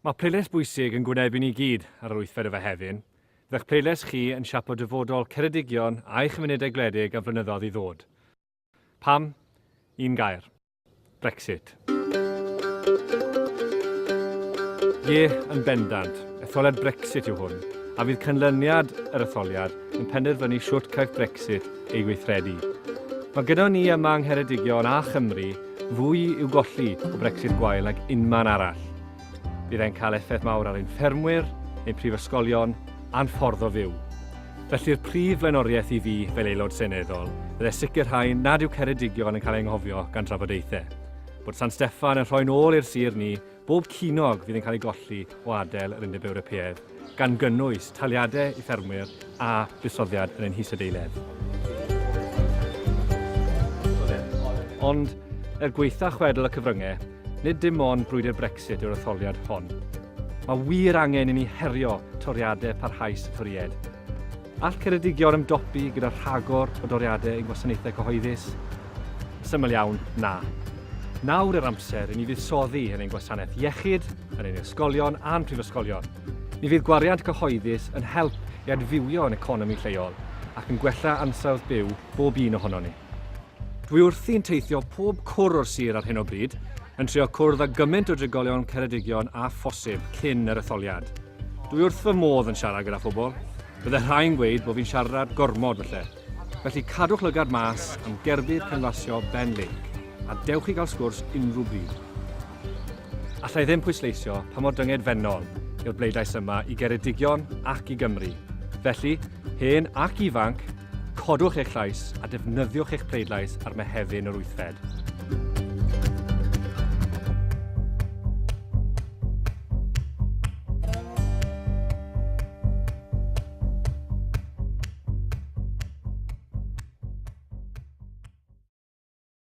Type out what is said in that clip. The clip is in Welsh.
Mae pleidlais bwysig yn gwnebu ni gyd ar yr wythfed o Mehefin. Fydda'ch pleidlais chi yn siapo dyfodol Ceredigion a'i chymunedau gwledig am flynyddoedd i ddod. Pam? Un gair. Brexit. Ie, yn bendant, etholiad Brexit yw hwn, a fydd canlyniad yr etholiad yn penderfynu siwt caiff Brexit ei gweithredu. Mae gyda ni yma yng Geredigion a Chymru fwy i'w golli o Brexit gwael ag unman arall. Bydd e'n cael effaith mawr ar ein ffermwyr, ein prifysgolion a'n ffordd o fyw. Felly'r prif flaenoriaeth i fi fel aelod seneddol byddai sicrhau nad yw Ceredigion yn cael ei anghofio gan trafodaethau. Bod San Steffan yn rhoi nôl i'r sir ni, bob cinog fydd yn cael ei golli o adael yr Undeb Ewropeaidd, gan gynnwys taliadau i ffermwyr a buddsoddiad yn ein hisadeiledd. Ond, gweitha chwedl y cyfryngau, nid dim ond brwydr Brexit yw'r etholiad hon. Mae wir angen i ni herio toriadau parhaus y toried. All Ceredigion ymdopi gyda rhagor o doriadau ein gwasanaethau cyhoeddus? Syml iawn, na. Nawr yr amser i ni fuddsoddi yn ein gwasanaeth iechyd, yn ein ysgolion a'n prifysgolion. Ni fydd gwariant cyhoeddus yn help i adfywio yn economi lleol ac yn gwella ansawdd byw bob un ohono ni. Dwi wrthi'n teithio pob cwr o'r sir ar hyn o bryd, yn trio cwrdd â gymaint o drigolion Ceredigion a phosib cyn yr etholiad. Dwi wrth fy modd yn siarad gyda phobl. Bydde rhai'n gweud bod fi'n siarad gormod felly. Felly cadwch lygad mas am gerbydd cynlasio Ben Link, a dewch i gael sgwrs unrhyw bryd. Allai ddim pwysleisio pa mor dyngedfennol yw'r bleidlais yma i Geredigion ac i Gymru. Felly, hen ac ifanc, codwch eich llais a defnyddiwch eich pleidlais ar Mehefin yr wythfed.